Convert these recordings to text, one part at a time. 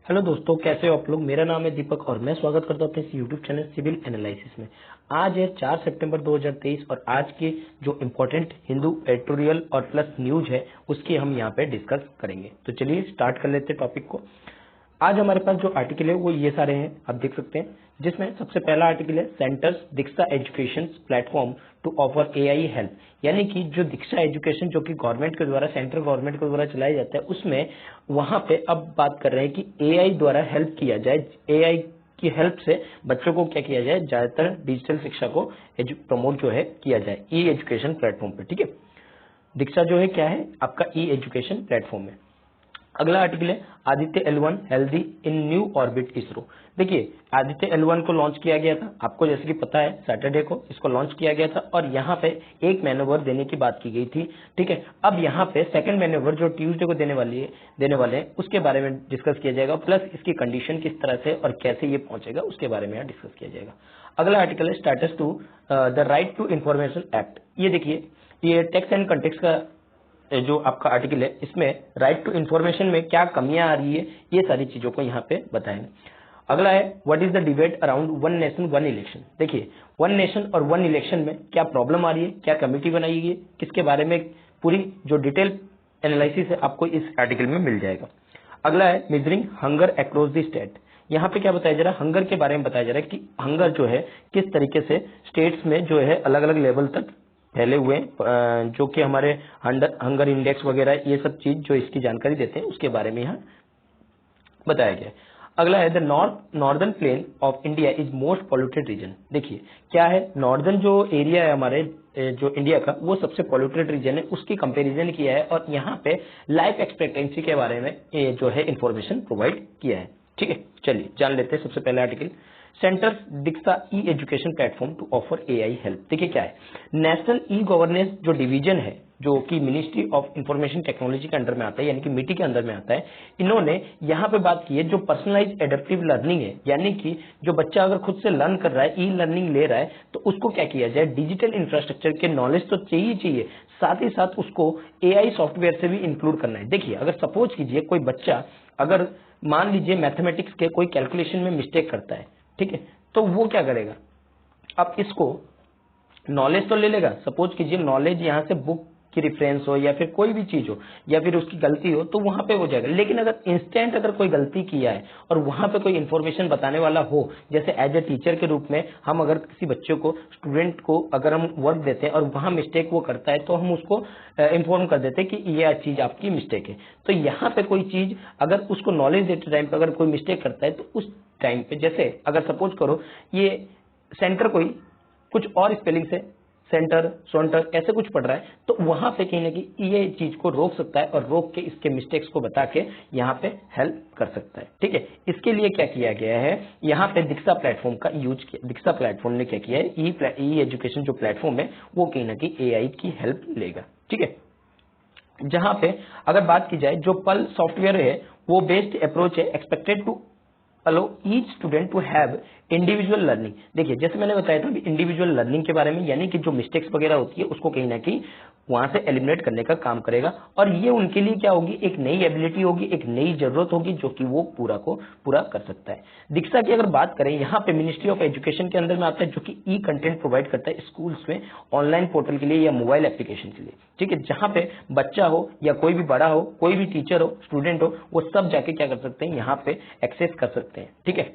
Hello दोस्तों, कैसे हो आप लोग। मेरा नाम है दीपक और मैं स्वागत करता हूं अपने इस यूट्यूब चैनल सिविल एनालिसिस में। आज है 4 सितंबर 2023 और आज के जो इम्पोर्टेंट हिंदू एडिटोरियल और प्लस न्यूज है उसकी हम यहाँ पे डिस्कस करेंगे। तो चलिए स्टार्ट कर लेते हैं टॉपिक को। आज हमारे पास जो आर्टिकल है वो ये सारे हैं, आप देख सकते हैं, जिसमें सबसे पहला आर्टिकल है centre's Diksha education platform to offer AI help. यानी कि जो दीक्षा एजुकेशन जो कि गवर्नमेंट के द्वारा, सेंट्रल गवर्नमेंट के द्वारा चलाया जाता है, उसमें वहां पे अब बात कर रहे हैं कि एआई द्वारा हेल्प किया जाए। एआई की हेल्प से बच्चों को क्या किया जाए, ज्यादातर डिजिटल शिक्षा को प्रमोट जो है किया जाए ई एजुकेशन प्लेटफॉर्म पे। ठीक है, दीक्षा जो है क्या है, आपका ई एजुकेशन प्लेटफॉर्म है। अगला आर्टिकल है आदित्य L1 हेल्दी इन न्यू ऑर्बिट इसरो। देखिए, आदित्य L1 को लॉन्च किया गया था, आपको जैसे कि पता है सैटरडे को इसको लॉन्च किया गया था और यहाँ पे एक मैनोवर देने की बात की गई थी। ठीक है, अब यहाँ पे सेकंड मैनोवर जो ट्यूसडे को देने वाले हैं उसके बारे में डिस्कस किया जाएगा, प्लस इसकी कंडीशन किस तरह से और कैसे ये पहुंचेगा उसके बारे में यहाँ डिस्कस किया जाएगा। अगला आर्टिकल है status to the right to information act. ये देखिए, ये टेक्स्ट एंड कंटेक्स्ट का जो आपका आर्टिकल है, इसमें राइट टू इंफॉर्मेशन में क्या कमियां आ रही है ये सारी चीजों को यहाँ पे बताएंगे। अगला है what is the debate around one nation one election. देखिए, वन नेशन और वन इलेक्शन में क्या प्रॉब्लम आ रही है, क्या कमेटी बनाई गई है, किसके बारे में पूरी जो डिटेल एनालिसिस है आपको इस आर्टिकल में मिल जाएगा। अगला है measuring hunger across the state. यहाँ पे क्या बताया जा रहा है, हंगर के बारे में बताया जा रहा है कि हंगर जो है किस तरीके से स्टेट्स में जो है अलग अलग लेवल तक फैले हुए हैं, जो कि हमारे हंगर इंडेक्स वगैरह ये सब चीज जो इसकी जानकारी देते हैं उसके बारे में यहाँ बताया गया है। अगला है the northern plain of India is most polluted region. देखिए क्या है, नॉर्दर्न जो एरिया है हमारे जो इंडिया का वो सबसे पॉल्यूटेड रीजन है, उसकी कंपैरिजन किया है और यहाँ पे लाइफ एक्सपेक्टेंसी के बारे में ये जो है इंफॉर्मेशन प्रोवाइड किया है। ठीक है, चलिए जान लेते हैं सबसे पहले article centre's Diksha e education platform to offer AI help. देखिए क्या है, नेशनल ई गवर्नेंस जो डिवीजन है जो कि मिनिस्ट्री ऑफ इंफॉर्मेशन टेक्नोलॉजी के अंडर में आता है, यानी कि मिटी के अंदर में आता है, इन्होंने यहाँ पे बात की है जो पर्सनलाइज एडेप्टिव लर्निंग है, यानी कि जो बच्चा अगर खुद से लर्न कर रहा है, ई लर्निंग ले रहा है, तो उसको क्या किया जाए, डिजिटल इंफ्रास्ट्रक्चर के नॉलेज तो चाहिए, साथ ही साथ उसको एआई सॉफ्टवेयर से भी इंक्लूड करना है। देखिए, अगर सपोज कीजिए कोई बच्चा अगर मान लीजिए मैथमेटिक्स के कोई कैलकुलेशन में मिस्टेक करता है, ठीक है, तो वो क्या करेगा, अब इसको नॉलेज तो ले लेगा, सपोज कीजिए नॉलेज यहाँ से बुक की रेफरेंस हो या फिर कोई भी चीज हो या फिर उसकी गलती हो तो वहां पे हो जाएगा। लेकिन अगर इंस्टेंट अगर कोई गलती किया है और वहां पे कोई इन्फॉर्मेशन बताने वाला हो, जैसे एज ए टीचर के रूप में हम अगर किसी बच्चे को, स्टूडेंट को अगर हम वर्क देते हैं और वहां मिस्टेक वो करता है तो हम उसको इन्फॉर्म कर देते हैं कि ये चीज आपकी मिस्टेक है। तो यहाँ पे कोई चीज अगर उसको नॉलेज देते टाइम पे अगर कोई मिस्टेक करता है तो उस टाइम पे, जैसे अगर सपोज करो ये सेंटर कोई कुछ और स्पेलिंग से सेंटर सोंटर ऐसे कुछ पढ़ रहा है, तो वहां पे कहीं ना कहीं ये चीज को रोक सकता है और रोक के इसके मिस्टेक्स को बता के यहाँ पे हेल्प कर सकता है। ठीक है, इसके लिए क्या किया गया है, यहाँ पे दीक्षा प्लेटफॉर्म का यूज किया। दीक्षा प्लेटफॉर्म ने क्या किया है, ई एजुकेशन जो प्लेटफॉर्म है वो कहीं ना कहीं एआई की हेल्प लेगा। ठीक है, जहां पे अगर बात की जाए जो पल सॉफ्टवेयर है वो बेस्ड अप्रोच है expected to allow each student to have individual learning. देखिए, जैसे मैंने बताया था इंडिविजुअल लर्निंग के बारे में, यानी कि जो मिस्टेक्स वगैरह होती है उसको कहीं ना कहीं वहां से एलिमिनेट करने का काम करेगा और ये उनके लिए क्या होगी, एक नई एबिलिटी होगी, एक नई जरूरत होगी जो कि वो पूरा कर सकता है। दीक्षा की अगर बात करें, यहाँ पे मिनिस्ट्री ऑफ एजुकेशन के अंदर में आता है जो कि ई कंटेंट प्रोवाइड करता है स्कूल्स में ऑनलाइन पोर्टल के लिए या मोबाइल एप्लीकेशन के लिए। ठीक है, जहां पे बच्चा हो या कोई भी बड़ा हो, कोई भी टीचर हो, स्टूडेंट हो, वो सब जाके क्या कर सकते हैं, यहाँ पे एक्सेस कर सकते हैं। ठीक है,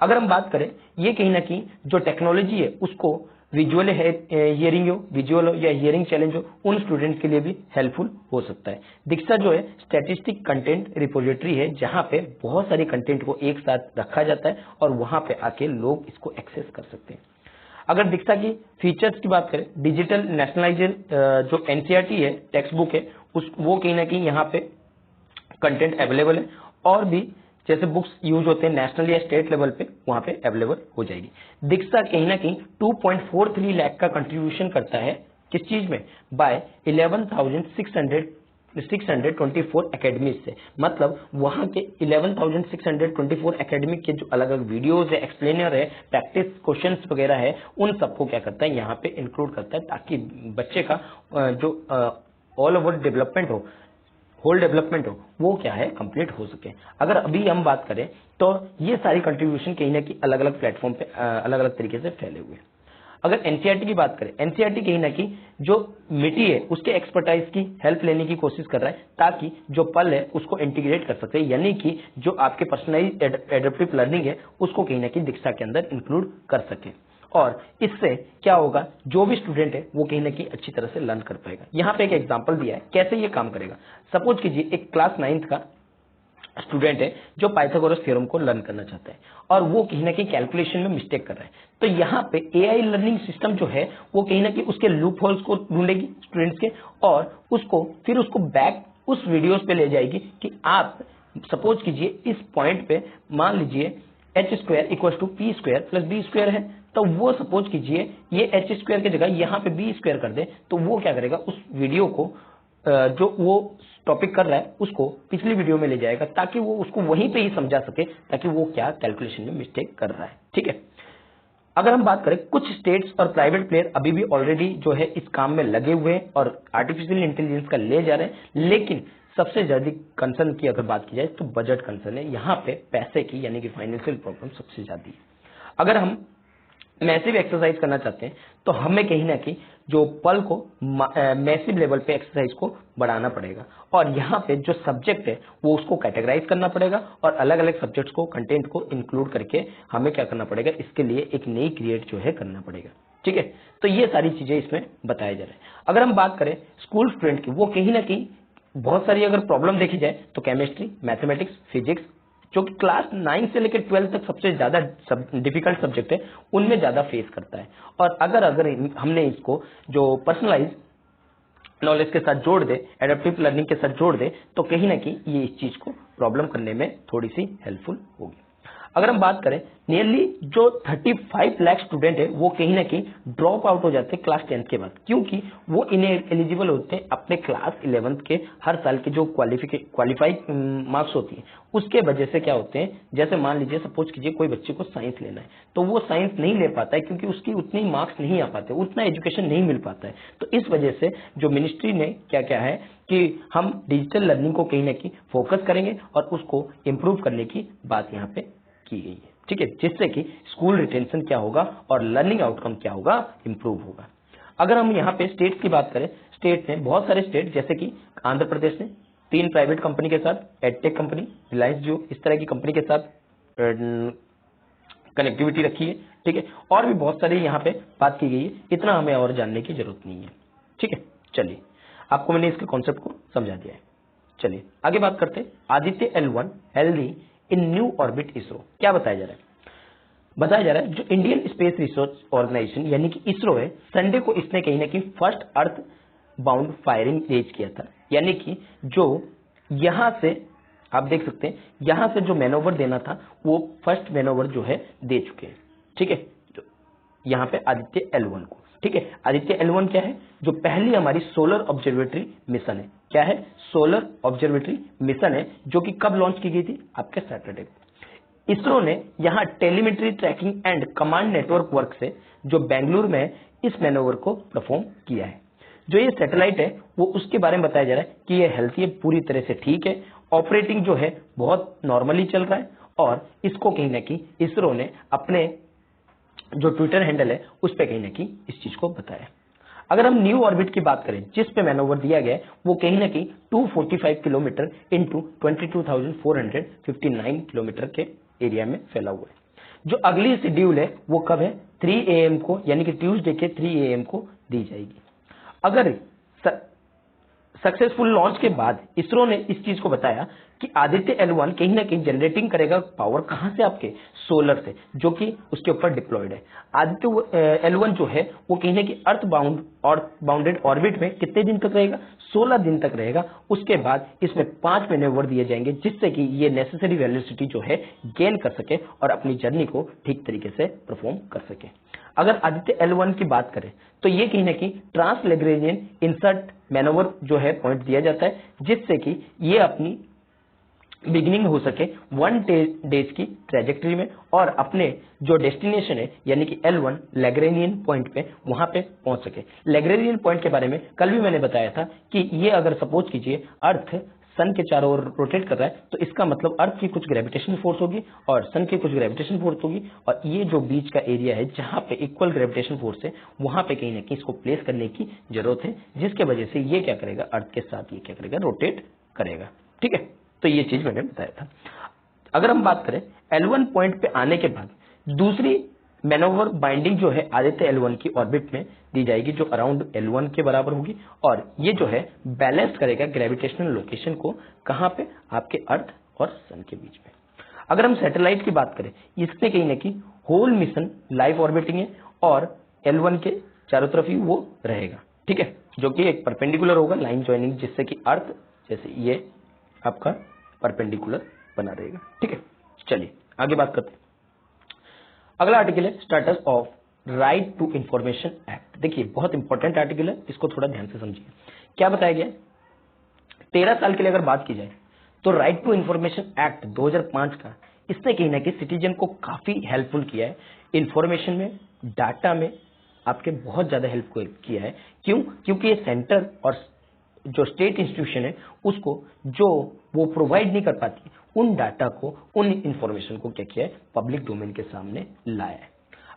अगर हम बात करें, ये कहीं ना कहीं जो टेक्नोलॉजी है उसको विजुअल हियरिंग हो, विजुअल हो या हियरिंग चैलेंज हो, उन स्टूडेंट के लिए भी हेल्पफुल हो सकता है। दीक्षा जो है स्टैटिस्टिक कंटेंट रिपोजिटरी है जहां पे बहुत सारी कंटेंट को एक साथ रखा जाता है और वहां पे आके लोग इसको एक्सेस कर सकते हैं। अगर दीक्षा की फीचर्स की बात करें, डिजिटल नेशनलाइजेशन जो एनसीईआरटी है, टेक्स्ट बुक है, वो कहीं ना कहीं यहाँ पे कंटेंट अवेलेबल है और भी जैसे बुक्स यूज होते हैं नेशनल या स्टेट लेवल पे वहां पे अवेलेबल हो जाएगी। दीक्षा कहीं ना कहीं 2.43 लाख का कंट्रीब्यूशन करता है किस चीज में, बाय 11,624 एकेडमीज से। मतलब वहां के 11,624 एकेडमिक के जो अलग अलग वीडियोज है, एक्सप्लेनर है, प्रैक्टिस क्वेश्चंस वगैरह है, उन सबको क्या करता है यहाँ पे इंक्लूड करता है ताकि बच्चे का जो all over development whole development हो वो क्या है कंप्लीट हो सके। अगर अभी हम बात करें तो ये सारी कंट्रीब्यूशन कहीं ना कहीं अलग अलग प्लेटफॉर्म पे अलग अलग तरीके से फैले हुए हैं। अगर एनसीईआरटी की बात करें, एनसीईआरटी कहीं ना कहीं जो मिट्टी है उसके एक्सपर्टाइज की हेल्प लेने की कोशिश कर रहा है ताकि जो पल है उसको इंटीग्रेट कर सके, यानी कि जो आपके पर्सनलाइज एडेप्टिव लर्निंग है उसको कहीं ना कहीं दीक्षा के अंदर इंक्लूड कर सके। और इससे क्या होगा, जो भी स्टूडेंट है वो कहीं ना कहीं अच्छी तरह से लर्न कर पाएगा। यहाँ पे एक एग्जांपल दिया है कैसे ये काम करेगा। सपोज कीजिए एक क्लास 9th का स्टूडेंट है जो पाइथागोरस थ्योरम को लर्न करना चाहता है और वो कहीं ना कहीं कैलकुलेशन में मिस्टेक कर रहा है। तो यहाँ पे एआई लर्निंग सिस्टम जो है वो कहीं ना कहीं उसके लूप होल्स को ढूंढेगी स्टूडेंट्स के और उसको बैक उस वीडियोस पे ले जाएगी कि आप सपोज कीजिए इस पॉइंट पे मान लीजिए h² equal to p² plus b² है, तो वो सपोज कीजिए ये h² की जगह यहाँ पे b² कर दे, तो वो क्या करेगा उस वीडियो को जो वो टॉपिक कर रहा है उसको पिछली वीडियो में ले जाएगा ताकि वो उसको वहीं पे ही समझा सके ताकि वो क्या कैलकुलेशन में मिस्टेक कर रहा है। ठीक है, अगर हम बात करें कुछ स्टेट्स और प्राइवेट प्लेयर अभी भी ऑलरेडी जो है इस काम में लगे हुए हैं और आर्टिफिशियल इंटेलिजेंस का ले जा रहे हैं, लेकिन सबसे ज्यादा कंसर्न की अगर बात की जाए तो बजट कंसर्न है। यहाँ पे पैसे की यानी कि फाइनेंशियल प्रॉब्लम सबसे ज्यादा है। अगर हम मैसिव एक्सरसाइज करना चाहते हैं तो हमें कहीं ना कहीं जो पल को मैसिव लेवल पे एक्सरसाइज को बढ़ाना पड़ेगा और यहाँ पे जो सब्जेक्ट है वो उसको कैटेगराइज करना पड़ेगा और अलग अलग सब्जेक्ट्स को कंटेंट को इंक्लूड करके हमें क्या करना पड़ेगा, इसके लिए एक नई क्रिएट जो है करना पड़ेगा। ठीक है, तो ये सारी चीजें इसमें बताया जा रहा है। अगर हम बात करें स्कूल स्टूडेंट की, वो कहीं ना कहीं बहुत सारी अगर प्रॉब्लम देखी जाए तो केमिस्ट्री, मैथमेटिक्स, फिजिक्स जो कि क्लास 9 से लेकर 12 तक सबसे ज्यादा डिफिकल्ट सब्जेक्ट है उनमें ज्यादा फेस करता है। और अगर हमने इसको जो पर्सनलाइज नॉलेज के साथ जोड़ दे, एडेप्टिव लर्निंग के साथ जोड़ दे, तो कहीं ना कहीं ये इस चीज को प्रॉब्लम करने में थोड़ी सी हेल्पफुल होगी। अगर हम बात करें नियरली जो 35 लाख स्टूडेंट है वो कहीं ना कहीं ड्रॉप आउट हो जाते हैं क्लास 10th के बाद, क्योंकि वो एलिजिबल होते हैं अपने क्लास 11th के हर साल के जो क्वालिफाइड मार्क्स होती है उसके वजह से। क्या होते हैं, जैसे मान लीजिए सपोज कीजिए कोई बच्चे को साइंस लेना है तो वो साइंस नहीं ले पाता है क्योंकि उसकी उतनी मार्क्स नहीं आ पाते, उतना एजुकेशन नहीं मिल पाता है। तो इस वजह से जो मिनिस्ट्री ने क्या है कि हम डिजिटल लर्निंग को कहीं ना कहीं फोकस करेंगे और उसको इम्प्रूव करने की बात यहाँ पे की गई है। ठीक है, जिससे कि स्कूल रिटेंशन क्या होगा और लर्निंग आउटकम क्या होगा, इंप्रूव होगा। अगर हम यहाँ पे स्टेट्स की बात करें, स्टेट में बहुत सारे स्टेट जैसे कि आंध्र प्रदेश ने 3 प्राइवेट कंपनी के साथ एडटेक कंपनी, रिलायंस जियो इस तरह की कंपनी के साथ कनेक्टिविटी रखी है। ठीक है, और भी बहुत सारी यहाँ पे बात की गई है, इतना हमें और जानने की जरूरत नहीं है। ठीक है, चलिए आपको मैंने इसके कॉन्सेप्ट को समझा दिया है। चलिए आगे बात करते हैं। आदित्य L1 हेल्दी इन न्यू ऑर्बिट इसरो, क्या बताया जा रहा है? बताया जा रहा है जो इंडियन स्पेस रिसर्च ऑर्गेनाइजेशन यानी कि इसरो है, संडे को इसने कहीं ना कहीं first earth bound firing range किया था, यानी कि जो यहां से आप देख सकते हैं यहां से जो मैनोवर देना था वो फर्स्ट मैनोवर जो है दे चुके हैं। ठीक है, तो यहाँ पे आदित्य L1 को, ठीक है, आदित्य L1 क्या है, जो पहली हमारी सोलर ऑब्जर्वेटरी मिशन है। क्या है? सोलर ऑब्जर्वेटरी मिशन है, जो कि कब लॉन्च की गई थी? आपके सैटरडे। इसरो ने यहां telemetry tracking and command network work से जो बेंगलुरु में है, इस मैनोवर को परफॉर्म किया है। जो ये सैटेलाइट है वो उसके बारे में बताया जा रहा है कि ये हेल्थी है, पूरी तरह से ठीक है, ऑपरेटिंग जो है बहुत नॉर्मली चल रहा है और इसको कहीं ना कहीं इसरो ने अपने जो ट्विटर हैंडल है उस पर कहीं ना कहीं इस चीज को बताया। अगर हम न्यू ऑर्बिट की बात करें जिस पे मैनोवर दिया गया है वो कहीं ना कहीं 245 किलोमीटर इंटू 22,459 किलोमीटर के एरिया में फैला हुआ है। जो अगली शेड्यूल है वो कब है? 3 AM को, यानी कि ट्यूसडे के 3 AM को दी जाएगी। अगर सक्सेसफुल लॉन्च के बाद इसरो ने इस चीज को बताया कि आदित्य L1 कहीं ना कहीं जनरेटिंग करेगा पावर कहां से? आपके सोलर से, जो कि उसके ऊपर डिप्लॉयड है। आदित्य L1 जो है वो कहीं ना कहीं अर्थ बाउंडेड ऑर्बिट में कितने दिन तक रहेगा? 16 दिन तक रहेगा। उसके बाद इसमें 5 मैनोवर दिए जाएंगे जिससे कि ये नेसेसरी वेलोसिटी जो है गेन कर सके और अपनी जर्नी को ठीक तरीके से परफॉर्म कर सके। अगर आदित्य L1 की बात करें तो ये कहीं ना कहीं ट्रांस लैग्रेंजियन इंसर्ट मैनोवर जो है पॉइंट दिया जाता है जिससे कि ये अपनी बिगिनिंग हो सके 1 डेज की ट्रेजेक्टरी में और अपने जो डेस्टिनेशन है यानी कि L1 लैग्रेंजियन पॉइंट पे वहां पे पहुंच सके। लैग्रेंजियन पॉइंट के बारे में कल भी मैंने बताया था कि ये अगर सपोज कीजिए अर्थ सन के चारों ओर रोटेट कर रहा है, तो इसका मतलब अर्थ की कुछ ग्रेविटेशन फोर्स होगी और सन की कुछ ग्रेविटेशन फोर्स होगी, और ये जो बीच का एरिया है जहां पे इक्वल ग्रेविटेशन फोर्स है, वहां पे कहीं ना कहीं इसको प्लेस करने की जरूरत है, जिसके वजह से ये क्या करेगा, अर्थ के साथ ये क्या करेगा, रोटेट करेगा। ठीक है, तो ये चीज मैंने बताया था। अगर हम बात करें L1 पॉइंट पे आने के बाद दूसरी मैनोवर बाइंडिंग जो है आदित्य L1 की ऑर्बिट में दी जाएगी, जो अराउंड L1 के बराबर होगी, और ये जो है बैलेंस करेगा ग्रेविटेशनल लोकेशन को, कहां पे, आपके अर्थ और सन के बीच में। अगर हम सैटेलाइट की बात करें, इसमें कहीं ना कहीं होल मिशन लाइव ऑर्बिटिंग है और L1 के चारों तरफ ही वो रहेगा। ठीक है, जो कि एक परपेंडिकुलर होगा लाइन ज्वाइनिंग, जिससे कि अर्थ जैसे ये आपका परपेंडिकुलर बना रहेगा। ठीक है, चलिए आगे बात करते हैं। अगला आर्टिकल है status of right to information act. देखिए बहुत इंपॉर्टेंट आर्टिकल है, इसको थोड़ा ध्यान से समझिए। क्या बताया गया है, 13 साल के लिए अगर बात की जाए तो राइट टू इंफॉर्मेशन एक्ट 2005 का, इसने कहीं ना कहीं सिटीजन को काफी हेल्पफुल किया है, इंफॉर्मेशन में, डाटा में आपके बहुत ज्यादा हेल्प किया है। क्यों? क्योंकि ये सेंटर और जो स्टेट इंस्टीट्यूशन है उसको जो वो प्रोवाइड नहीं कर पाती, उन डाटा को, उन इंफॉर्मेशन को क्या किया है, पब्लिक डोमेन के सामने लाया है।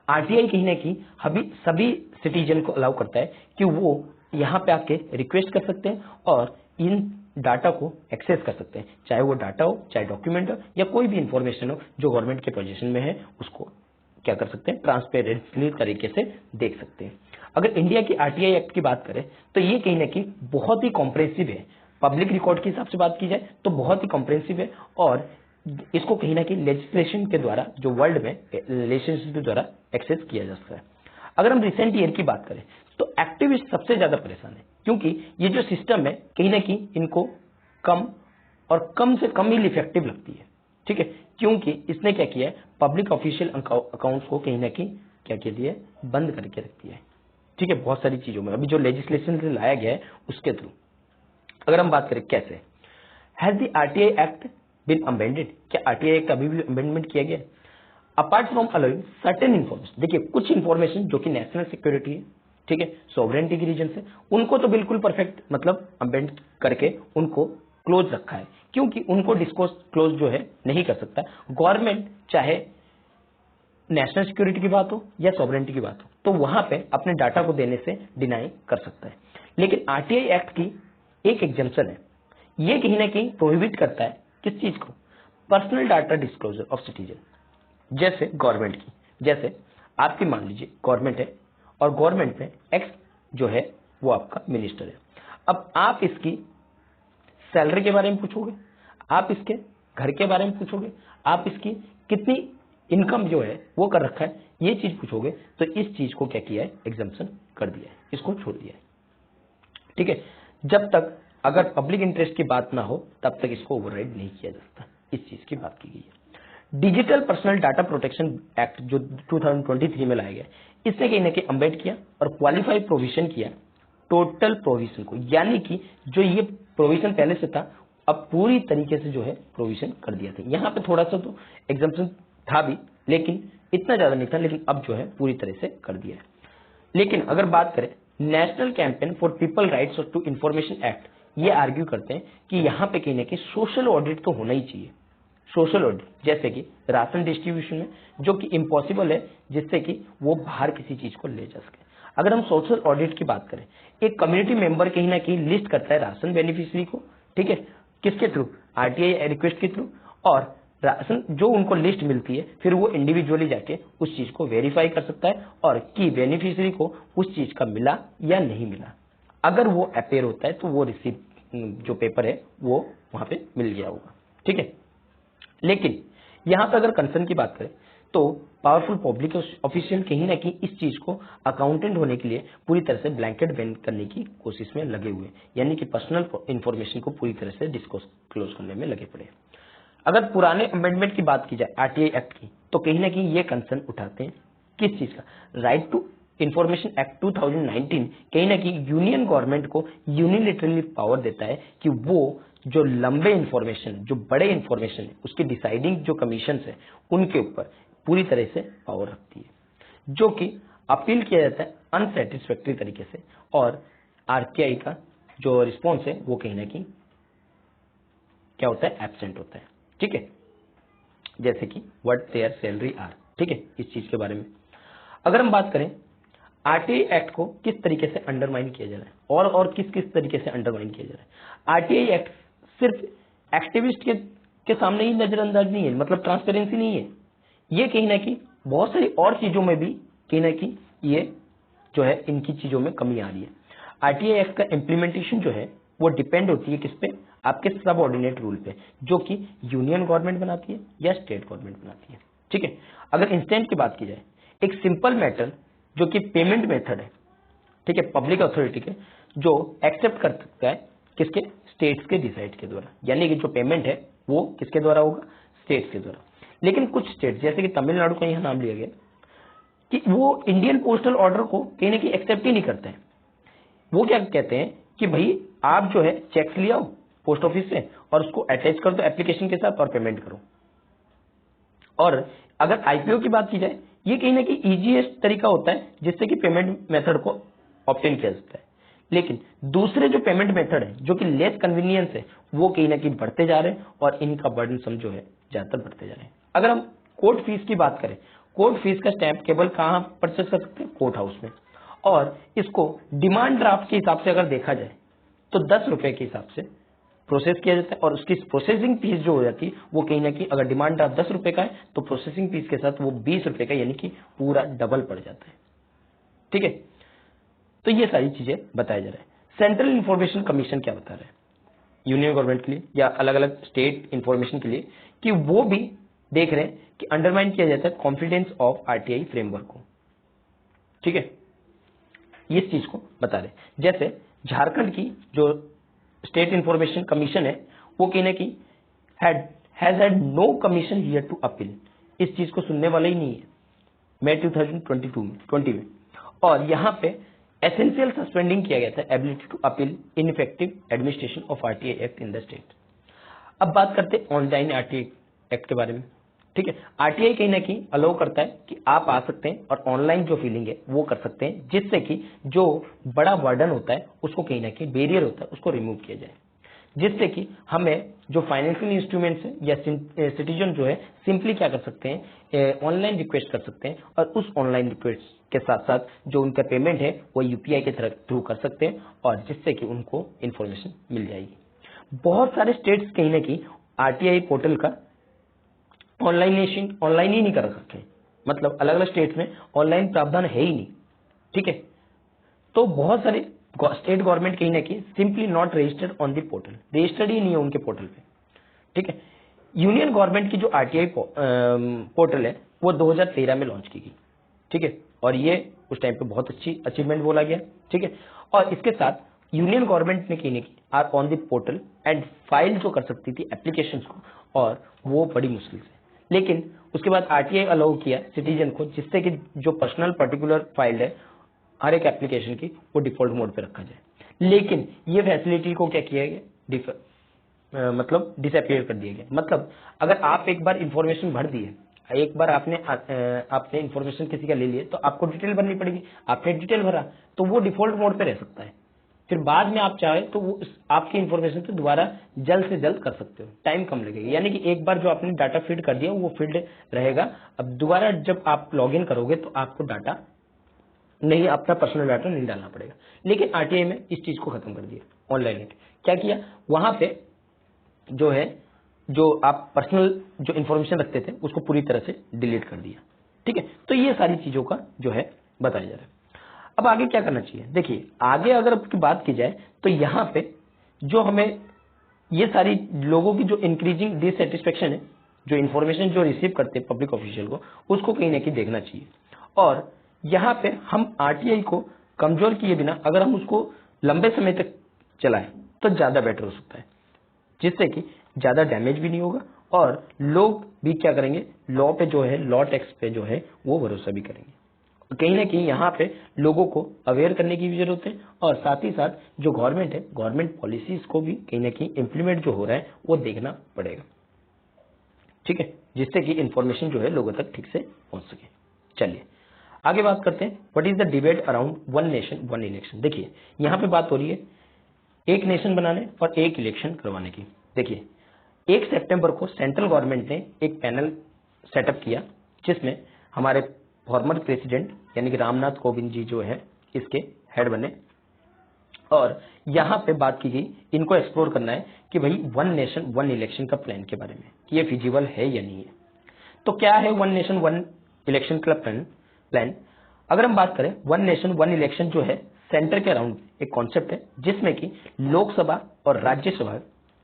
आरटीआई कहीं ना कहीं अभी सभी सिटीजन को अलाउ करता है कि वो यहाँ पे आके रिक्वेस्ट कर सकते हैं और इन डाटा को एक्सेस कर सकते हैं, चाहे वो डाटा हो, चाहे डॉक्यूमेंट हो, या कोई भी इंफॉर्मेशन हो जो गवर्नमेंट के पोजीशन में है, उसको क्या कर सकते हैं, ट्रांसपेरेंटली तरीके से देख सकते हैं। अगर इंडिया की आरटीआई एक्ट की बात करें तो ये कहीं ना कहीं बहुत ही कॉम्प्रेहेंसिव है, पब्लिक रिकॉर्ड के हिसाब से बात की जाए तो बहुत ही कॉम्प्रेहेंसिव है, और इसको कहीं ना कहीं लेजिस्लेशन के द्वारा, जो वर्ल्ड में लेजिस्लेशन के द्वारा एक्सेस किया जा सकता है। अगर हम रिसेंट ईयर की बात करें तो एक्टिविस्ट सबसे ज्यादा परेशान है, क्योंकि ये जो सिस्टम है कहीं ना कहीं इनको कम और कम से कम ही इफेक्टिव लगती है। ठीक है, क्योंकि इसने क्या किया है, पब्लिक ऑफिशियल अकाउंट्स को कहीं ना कहीं क्या किया दिया है, बंद करके रख दिया है। ठीक है, बहुत सारी चीजों में अभी जो लेजिस्लेशन से लाया गया है उसके थ्रू। अगर हम बात करें कैसे, has the RTI act been amended, क्या आरटीआई एक्ट अभी भी अमेंडमेंट किया गया है? Apart from allowing certain information, देखिए कुछ इन्फॉर्मेशन जो कि नेशनल सिक्योरिटी है, ठीक है, सॉवरेनिटी की रीजन से, उनको तो बिल्कुल परफेक्ट मतलब अमेंड करके उनको क्लोज रखा है, क्योंकि उनको डिस्क्लोज जो है नहीं कर सकता गवर्नमेंट, चाहे नेशनल सिक्योरिटी की बात हो या सॉवरेनिटी की बात हो, तो वहां पे अपने डाटा को देने से डिनाई कर सकता है। लेकिन आरटीआई एक्ट की एक एग्जम्पशन है, ये कहीं ना कहीं प्रोहिबिट करता है किस चीज को, personal data disclosure of citizen. जैसे गवर्नमेंट की, जैसे आपकी मान लीजिए गवर्नमेंट है और गवर्नमेंट में एक्स जो है वो आपका मिनिस्टर है, अब आप इसकी सैलरी के बारे में पूछोगे, आप इसके घर के बारे में पूछोगे, आप इसकी कितनी इनकम जो है वो कर रखा है, ये चीज पूछोगे, तो इस चीज को क्या किया है, एग्जम्पशन कर दिया है, इसको छोड़ दिया है। ठीक है, जब तक अगर पब्लिक इंटरेस्ट की बात ना हो तब तक इसको ओवरराइड नहीं किया जा सकता, इस चीज की बात की गई है। Digital personal data protection act जो 2023 में लाया गया, इसने कहीं ना कहीं अम्बेड किया और क्वालिफाइड प्रोविजन किया टोटल प्रोविजन को, यानी कि जो ये प्रोविजन पहले से था अब पूरी तरीके से जो है प्रोविजन कर दिया था। यहाँ पे थोड़ा सा तो एग्जाम्पशन था भी, लेकिन इतना ज्यादा नहीं था, लेकिन अब जो है पूरी तरह से कर दिया है। लेकिन अगर बात करें national campaign for people rights to information act, ये आर्ग्यू करते हैं कि यहाँ पे कहीं ना कहीं सोशल ऑडिट तो होना ही चाहिए, सोशल ऑडिट, जैसे कि राशन डिस्ट्रीब्यूशन में, जो कि इम्पॉसिबल है जिससे कि वो बाहर किसी चीज को ले जा सके। अगर हम सोशल ऑडिट की बात करें, एक कम्युनिटी मेंबर कहीं ना कहीं लिस्ट करता है राशन बेनिफिशियरी को, ठीक है, किसके थ्रू, आरटीआई रिक्वेस्ट के थ्रू, और राशन जो उनको लिस्ट मिलती है फिर वो इंडिविजुअली जाके उस चीज को वेरीफाई कर सकता है और कि बेनिफिशियरी को उस चीज का मिला या नहीं मिला। अगर वो अपेयर होता है तो वो रिसीप्ट जो पेपर है वो वहां पे मिल गया होगा। ठीक है, लेकिन यहां पर अगर कंसर्न की बात करें तो पावरफुल पब्लिक ऑफिशियल कहीं ना कहीं इस चीज को अकाउंटेंट होने के लिए पूरी तरह से ब्लैंकेट बैन करने की कोशिश में लगे हुए, यानी कि पर्सनल इंफॉर्मेशन को पूरी तरह से डिस्क्लोज करने में लगे पड़े। अगर पुराने अमेंडमेंट की बात की जाए आरटीआई एक्ट की, तो कहीं ना कहीं ये कंसर्न उठाते हैं किस चीज का, राइट टू इंफॉर्मेशन एक्ट 2019 कहीं ना कहीं यूनियन गवर्नमेंट को यूनिलेटरली पावर देता है कि वो जो लंबे इंफॉर्मेशन, जो बड़े इंफॉर्मेशन है, उसकी डिसाइडिंग जो कमीशन है उनके ऊपर पूरी तरह से पावर रखती है, जो कि अपील किया जाता है अनसेटिस्फैक्ट्री तरीके से, और आरटीआई का जो रिस्पॉन्स है वो कहीं ना कहीं क्या होता है, एब्सेंट होता है। ठीक है, जैसे कि व्हाट देयर सैलरी आर। ठीक है, इस चीज के बारे में अगर हम बात करें, आरटीआई एक्ट को किस तरीके से अंडरमाइन किया जा रहा है और किस किस तरीके से अंडरमाइन किया जा रहा है। आरटीआई एक्ट सिर्फ एक्टिविस्ट के सामने ही नजरअंदाज नहीं है, मतलब ट्रांसपेरेंसी नहीं है, ये कहीं ना कहीं बहुत सारी और चीजों में भी कहीं ना कहीं ये जो है इनकी चीजों में कमी आ रही है। आरटीआई एक्ट का इम्प्लीमेंटेशन जो है वो डिपेंड होती है किस पे, आपके सब ऑर्डिनेट रूल पे, जो कि यूनियन गवर्नमेंट बनाती है या स्टेट गवर्नमेंट बनाती है। ठीक है, अगर इंस्टेंट की बात की जाए, एक सिंपल मैटर जो कि पेमेंट मेथड है, ठीक है, पब्लिक अथॉरिटी के जो एक्सेप्ट कर सकता है किसके, स्टेट्स के डिसाइड के द्वारा, यानी कि जो पेमेंट है वो किसके द्वारा होगा, स्टेट्स के द्वारा। लेकिन कुछ स्टेट जैसे कि तमिलनाडु का यहां नाम लिया गया कि वो इंडियन पोस्टल ऑर्डर को कहीं ना कहीं एक्सेप्ट ही नहीं करते हैं। वो क्या कहते हैं कि भाई आप जो है चेक्स ले आओ पोस्ट ऑफिस से और उसको अटैच कर दो एप्लीकेशन के साथ और पेमेंट करो। और अगर आईपीओ की बात की जाए, ये कहीं ना कहीं इजीएस्ट तरीका होता है जिससे कि पेमेंट मेथड को ऑब्टेन किया जाता है। लेकिन दूसरे जो पेमेंट मेथड है जो कि लेस कन्वीनियंस है, वो कहीं ना कहीं बढ़ते जा रहे हैं और इनका बर्डन सम जो है ज्यादातर बढ़ते जा रहे हैं। अगर हम कोर्ट फीस की बात करें, कोर्ट फीस का स्टैंप केवल कहां परचेस कर सकते हैं, कोर्ट हाउस में। और इसको डिमांड ड्राफ्ट के हिसाब से अगर देखा जाए तो 10 रुपए के हिसाब से प्रोसेस किया जाता है और उसकी प्रोसेसिंग फीस जो हो जाती है वो कहीं ना कहीं, अगर डिमांड ड्राफ्ट 10 रुपए का है तो प्रोसेसिंग फीस के साथ वो 20 रुपए का, यानी कि पूरा डबल पड़ जाता है। ठीक है, तो ये सारी चीजें बताया जा रहा है। सेंट्रल इंफॉर्मेशन कमीशन क्या बता रहा है यूनियन गवर्नमेंट के लिए या अलग अलग स्टेट इंफॉर्मेशन के लिए, कि वो भी देख रहे हैं कि अंडरमाइन किया जाता है कॉन्फिडेंस ऑफ आरटीआई फ्रेमवर्क को। ठीक है, इस चीज को बता रहे, जैसे झारखंड की जो स्टेट इंफॉर्मेशन कमीशन है वो कहीं ना कहीं has had no commission here to appeal, इस चीज को सुनने वाला ही नहीं है मई 2020 में। और यहां पे एसेंशियल सस्पेंडिंग किया गया था ability to appeal ineffective administration of RTI act in the state. अब बात करते हैं ऑनलाइन आरटीआई एक्ट के बारे में। ठीक है, आरटीआई कहीं ना कहीं अलाउ करता है कि आप आ सकते हैं और ऑनलाइन जो फीलिंग है वो कर सकते हैं, जिससे कि जो बड़ा वर्डन होता है उसको कहीं ना कहीं, बैरियर होता है उसको रिमूव किया जाए, जिससे कि हमें जो फाइनेंशियल इंस्ट्रूमेंट्स है या सिटीजन जो है सिंपली क्या कर सकते हैं, ऑनलाइन रिक्वेस्ट कर सकते हैं और उस ऑनलाइन रिक्वेस्ट के साथ साथ जो उनका पेमेंट है वो यूपीआई के थ्रू कर सकते हैं और जिससे कि उनको इन्फॉर्मेशन मिल जाएगी। बहुत सारे स्टेट्स कहीं ना कहीं आरटीआई पोर्टल का ऑनलाइन ही नहीं कर रखे, मतलब अलग अलग स्टेट्स में ऑनलाइन प्रावधान है ही नहीं। ठीक है, तो बहुत सारे स्टेट गवर्नमेंट कहीं ना कहीं simply not registered on the portal, registered ही नहीं है उनके पोर्टल पे। ठीक है, यूनियन गवर्नमेंट की जो आरटीआई पोर्टल है वो 2013 में लॉन्च की गई। ठीक है, और ये उस टाइम पे बहुत अच्छी अचीवमेंट बोला गया। ठीक है, और इसके साथ यूनियन गवर्नमेंट ने कहीं ना कहीं are on the portal and file जो कर सकती थी एप्लीकेशंस को, और वो बड़ी मुश्किल से। लेकिन उसके बाद आरटीआई अलाउ किया सिटीजन को, जिससे कि जो पर्सनल पर्टिकुलर फाइल है हर एक एप्लीकेशन की वो डिफॉल्ट मोड पे रखा जाए। लेकिन ये फैसिलिटी को क्या किया गया, मतलब डिसअपियर कर दिया गया। मतलब अगर आप एक बार इंफॉर्मेशन भर दी है, एक बार आपने इंफॉर्मेशन किसी का ले लिया तो आपको डिटेल भरनी पड़ेगी, आपने डिटेल भरा तो वो डिफॉल्ट मोड पे रह सकता है, फिर बाद में आप चाहे तो वो आपकी इंफॉर्मेशन से दोबारा जल्द से जल्द कर सकते हो, टाइम कम लगेगा। यानी कि एक बार जो आपने डाटा फीड कर दिया वो फील्ड रहेगा, अब दोबारा जब आप लॉगिन करोगे तो आपको डाटा नहीं, अपना पर्सनल डाटा नहीं डालना पड़ेगा। लेकिन आरटीआई में इस चीज को खत्म कर दिया। ऑनलाइन नेट क्या किया, वहां पे जो है जो आप पर्सनल जो इंफॉर्मेशन रखते थे उसको पूरी तरह से डिलीट कर दिया। ठीक है, तो ये सारी चीजों का जो है बताया जा रहा है। अब आगे क्या करना चाहिए, देखिए आगे अगर आपकी बात की जाए तो यहाँ पे जो हमें ये सारी लोगों की जो इंक्रीजिंग डिससेटिस्फेक्शन है, जो इन्फॉर्मेशन जो रिसीव करते हैं पब्लिक ऑफिशियल को, उसको कहीं ना कहीं देखना चाहिए। और यहाँ पे हम आरटीआई को कमजोर किए बिना अगर हम उसको लंबे समय तक चलाएं तो ज्यादा बेटर हो सकता है, जिससे कि ज्यादा डैमेज भी नहीं होगा और लोग भी क्या करेंगे, लॉ पे जो है, लॉ टैक्स पे जो है वो भरोसा भी करेंगे। कहीं ना कहीं यहाँ पे लोगों को अवेयर करने की भी जरूरत है और साथ ही साथ जो गवर्नमेंट है, गवर्नमेंट पॉलिसीज को भी कहीं ना कहीं इंप्लीमेंट जो हो रहा है वो देखना पड़ेगा। ठीक है, जिससे कि इंफॉर्मेशन जो है लोगों तक ठीक से पहुंच सके। चलिए आगे बात करते हैं, what is the debate around one nation one election. देखिए यहाँ पे बात हो रही है एक नेशन बनाने और एक इलेक्शन करवाने की। देखिए 1 सितंबर को सेंट्रल गवर्नमेंट ने एक पैनल सेटअप किया जिसमें हमारे फॉर्मर प्रेसिडेंट यानी कि रामनाथ कोविंद जी जो है इसके हेड बने और यहाँ पे बात की गई, इनको एक्सप्लोर करना है कि भाई वन नेशन वन इलेक्शन का प्लान के बारे में कि ये फिजिबल है या नहीं है। तो क्या है वन नेशन वन इलेक्शन का प्लान? अगर हम बात करें, वन नेशन वन इलेक्शन जो है सेंटर के अराउंड एक कॉन्सेप्ट है जिसमें कि लोकसभा और राज्यसभा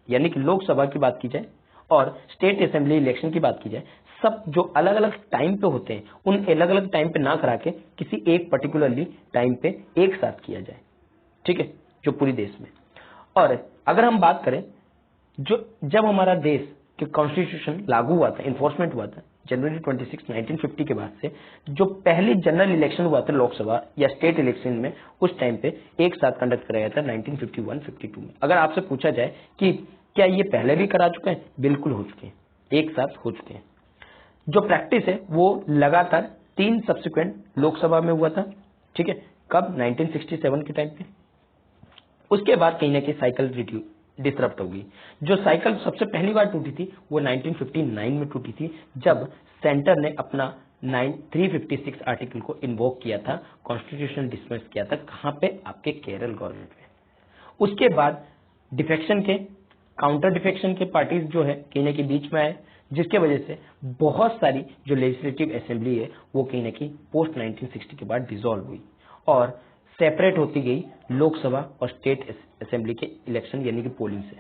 यानी कि लोकसभा की बात की जाए और स्टेट असेंबली इलेक्शन की बात की जाए, सब जो अलग अलग टाइम पे होते हैं उन अलग अलग टाइम पे ना करा के किसी एक पर्टिकुलरली टाइम पे एक साथ किया जाए, ठीक है, जो पूरी देश में। और अगर हम बात करें, जो जब हमारा देश के कॉन्स्टिट्यूशन लागू हुआ था, इन्फोर्समेंट हुआ था जनवरी 26, 1950 के बाद से, जो पहली जनरल इलेक्शन हुआ था लोकसभा या स्टेट इलेक्शन में, उस टाइम पे एक साथ कंडक्ट कराया था 1951-52 में। अगर आपसे पूछा जाए कि क्या ये पहले भी करा चुके हैं, बिल्कुल हो चुके हैं, एक साथ हो चुके हैं। जो प्रैक्टिस है वो लगातार 3 सब्सिक्वेंट लोकसभा में हुआ था, ठीक है, कब? 1967 के टाइम पे। उसके बाद कहीं ना कहीं साइकिल डिसरप्ट होगी। जो साइकिल सबसे पहली बार टूटी थी वो 1959 में टूटी थी, जब सेंटर ने अपना 356 आर्टिकल को इन्वोक किया था, कॉन्स्टिट्यूशन डिसमिस किया था, कहां पे? आपके केरल गवर्नमेंट में। उसके बाद डिफेक्शन के, काउंटर डिफेक्शन के पार्टीज जो है कहीं ना कहीं बीच में आए, जिसके वजह से बहुत सारी जो लेजिस्लेटिव असेंबली है वो कहीं ना कहीं पोस्ट 1960 के बाद डिसॉल्व हुई और सेपरेट होती गई लोकसभा और स्टेट असेंबली के इलेक्शन यानी कि पोलिंग से,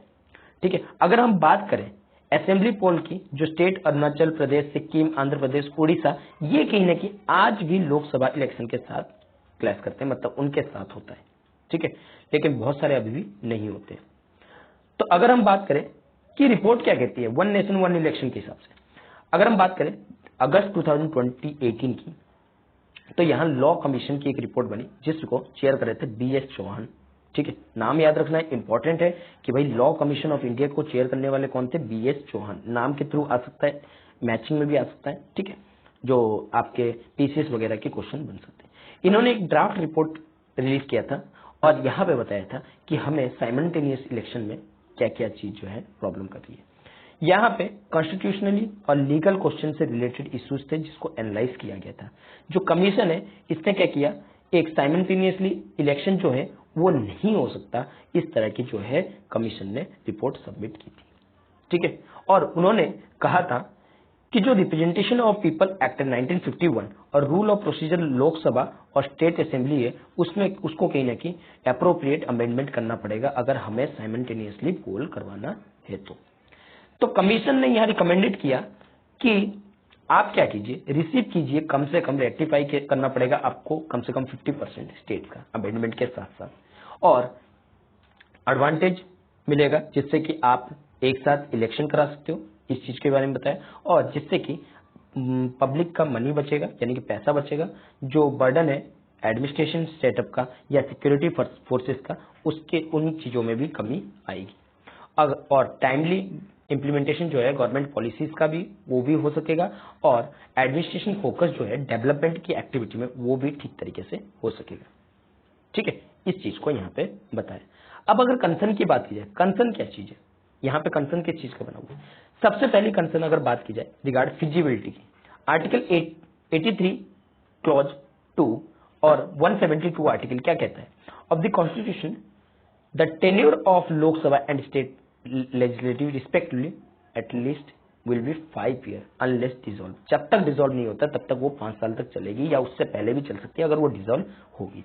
ठीक है। अगर हम बात करें असेंबली पोल की, जो स्टेट अरुणाचल प्रदेश, सिक्किम, आंध्र प्रदेश, उड़ीसा, ये कहीं ना कहीं आज भी लोकसभा इलेक्शन के साथ क्लैश करते हैं, मतलब उनके साथ होता है, ठीक है, लेकिन बहुत सारे अभी भी नहीं होते। तो अगर हम बात करें कि रिपोर्ट क्या कहती है वन नेशन वन इलेक्शन के हिसाब से, अगर हम बात करें अगस्त 2018 की, तो यहां लॉ कमीशन की एक रिपोर्ट बनी जिसको चेयर कर रहे थे BS चौहान, ठीक है, नाम याद रखना है, इंपॉर्टेंट है कि भाई लॉ कमीशन ऑफ इंडिया को चेयर करने वाले कौन थे? BS चौहान। नाम के थ्रू आ सकता है, मैचिंग में भी आ सकता है, ठीक है, जो आपके PCS वगैरह के क्वेश्चन बन सकते हैं। इन्होंने एक ड्राफ्ट रिपोर्ट रिलीज किया था और यहां पे बताया था कि हमें साइमल्टेनियस इलेक्शन में क्या क्या चीज जो है प्रॉब्लम कर रही है। यहाँ पे कॉन्स्टिट्यूशनली और लीगल क्वेश्चन से रिलेटेड इश्यूज थे जिसको एनालाइज किया गया था। जो कमीशन है इसने क्या किया, एक साइमल्टेनियसली इलेक्शन जो है वो नहीं हो सकता, इस तरह की जो है कमीशन ने रिपोर्ट सबमिट की थी, ठीक है। और उन्होंने कहा था कि जो रिप्रेजेंटेशन ऑफ पीपल एक्ट 1951 और रूल ऑफ प्रोसीजर लोकसभा और स्टेट असेंबली है, उसमें उसको कहीं ना कहीं अप्रोप्रिएट अमेंडमेंट करना पड़ेगा अगर हमें साइमल्टेनियसली पोल करवाना है तो कमीशन ने यहां रिकमेंडेड किया कि आप क्या कीजिए, रिसीव कीजिए, कम से कम रेक्टिफाई करना पड़ेगा आपको कम से कम 50% स्टेट का अमेंडमेंट के साथ साथ, और एडवांटेज मिलेगा जिससे कि आप एक साथ इलेक्शन करा सकते हो, इस चीज के बारे में बताया, और जिससे कि पब्लिक का मनी बचेगा यानी कि पैसा बचेगा, जो बर्डन है एडमिनिस्ट्रेशन सेटअप का या सिक्योरिटी फोर्सेस का, उसके उन चीजों में भी कमी आएगी। और टाइमली इंप्लीमेंटेशन जो है गवर्नमेंट पॉलिसीज का भी वो भी हो सकेगा, और एडमिनिस्ट्रेशन फोकस जो है डेवलपमेंट की एक्टिविटी में वो भी ठीक तरीके से हो सकेगा, ठीक है। इस चीज को यहाँ पे बताया। अब अगर कंसर्न की बात की जाए, कंसर्न क्या चीज है, यहाँ पे कंसर्न किस चीज का बना हुआ है? सबसे पहली कंसर्न अगर बात की जाए रिगार्ड फिजिबिलिटी की, आर्टिकल 83 क्लॉज 2 और 172 आर्टिकल क्या कहता है of the constitution, the tenure of Lok Sabha and state legislative respectively at least will be 5 year unless dissolve. जब तक डिसॉल्व नहीं होता तब तक वो 5 साल तक चलेगी या उससे पहले भी चल सकती है अगर वो डिसॉल्व होगी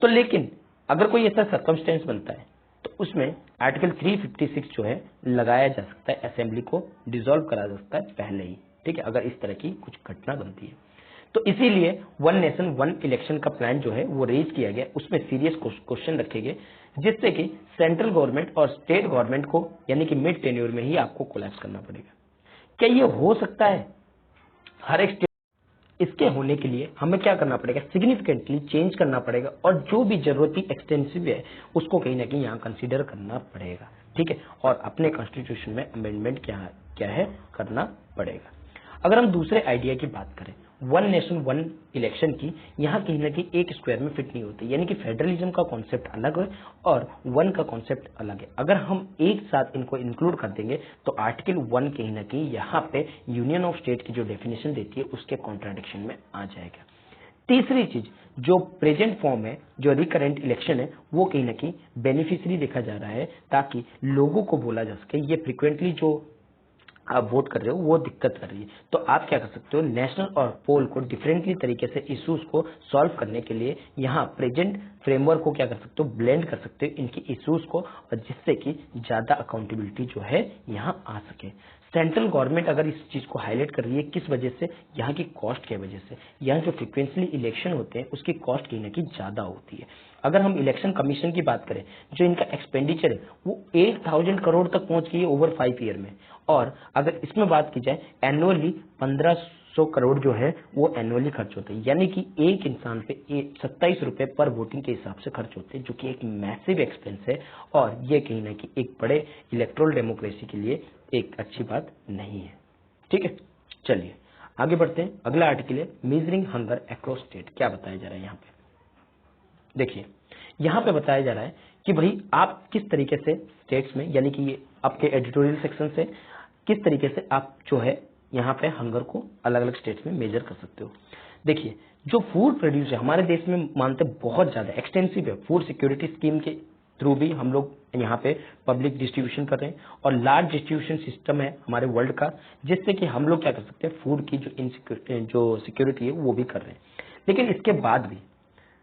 तो लेकिन अगर कोई ऐसा सर्कमस्टेंस बनता है तो उसमें आर्टिकल 356 जो है लगाया जा सकता है, असेंबली को डिसॉल्व करा जा सकता है पहले ही, ठीक है, अगर इस तरह की कुछ घटना बनती है। तो इसीलिए वन नेशन वन इलेक्शन का प्लान जो है वो रेज किया गया, उसमें सीरियस क्वेश्चन रखे गए जिससे कि सेंट्रल गवर्नमेंट और स्टेट गवर्नमेंट को यानी कि मिड टेन्योर में ही आपको कोलैप्स करना पड़ेगा। क्या ये हो सकता है हर एक स्टेट? इसके होने के लिए हमें क्या करना पड़ेगा, सिग्निफिकेंटली चेंज करना पड़ेगा, और जो भी जरूरती एक्सटेंसिव है उसको कहीं ना कहीं यहाँ कंसीडर करना पड़ेगा, ठीक है, और अपने कॉन्स्टिट्यूशन में अमेंडमेंट क्या है करना पड़ेगा। अगर हम दूसरे आइडिया की बात करें वन नेशन वन इलेक्शन की यहाँ कहीं ना कहीं एक स्क्वायर में फिट नहीं होती, यानी कि फेडरलिज्म का कॉन्सेप्ट अलग है और वन का कॉन्सेप्ट अलग है। अगर हम एक साथ इनको इंक्लूड कर देंगे तो आर्टिकल 1 कहीं ना कहीं यहाँ पे यूनियन ऑफ स्टेट की जो डेफिनेशन देती है उसके कॉन्ट्राडिक्शन में आ जाएगा। तीसरी चीज, जो प्रेजेंट फॉर्म है, जो रिकरेंट इलेक्शन है, वो कहीं ना कहीं बेनिफिशियरी देखा जा रहा है ताकि लोगों को बोला जा सके ये फ्रिक्वेंटली जो आप वोट कर रहे हो वो दिक्कत कर रही है। तो आप क्या कर सकते हो, नेशनल और पोल को डिफरेंटली तरीके से इश्यूज को सॉल्व करने के लिए यहाँ प्रेजेंट फ्रेमवर्क को क्या कर सकते हो, ब्लेंड कर सकते हो इनकी इश्यूज को, और जिससे कि ज्यादा अकाउंटेबिलिटी जो है यहाँ आ सके। सेंट्रल गवर्नमेंट अगर इस चीज को हाईलाइट कर रही है, किस वजह से, यहाँ की कॉस्ट की वजह से। यहाँ जो फ्रिक्वेंटली इलेक्शन होते हैं उसकी कॉस्ट कहीं ना कहीं ज्यादा होती है। अगर हम इलेक्शन कमीशन की बात करें, जो इनका एक्सपेंडिचर है वो 8,000 करोड़ तक पहुंच गई है ओवर 5 ईयर में, और अगर इसमें बात की जाए एनुअली 1500 करोड़ जो है वो एनुअली खर्च होते हैं, यानी कि एक इंसान पे 27 रुपए पर वोटिंग के हिसाब से खर्च होते हैं, जो कि एक मैसिव एक्सपेंस है, और ये कहीं ना कहीं एक बड़े इलेक्ट्रल डेमोक्रेसी के लिए एक अच्छी बात नहीं है। ठीक है, चलिए आगे बढ़ते हैं। अगला आर्टिकल है मेजरिंग हंगर अक्रॉस स्टेट। क्या बताया जा रहा है यहाँ पे, देखिए यहाँ पे बताया जा रहा है कि भाई आप किस तरीके से स्टेट्स में, यानी कि ये आपके एडिटोरियल सेक्शन से किस तरीके से आप जो है यहाँ पे हंगर को अलग अलग स्टेट्स में मेजर कर सकते हो। देखिए जो फूड प्रोड्यूस है हमारे देश में मानते बहुत ज्यादा एक्सटेंसिव है, फूड सिक्योरिटी स्कीम के थ्रू भी हम लोग यहाँ पे पब्लिक डिस्ट्रीब्यूशन कर रहे हैं, और लार्ज डिस्ट्रीब्यूशन सिस्टम है हमारे वर्ल्ड का, जिससे कि हम लोग क्या कर सकते हैं, फूड की जो सिक्योरिटी है वो भी कर रहे हैं। लेकिन इसके बाद भी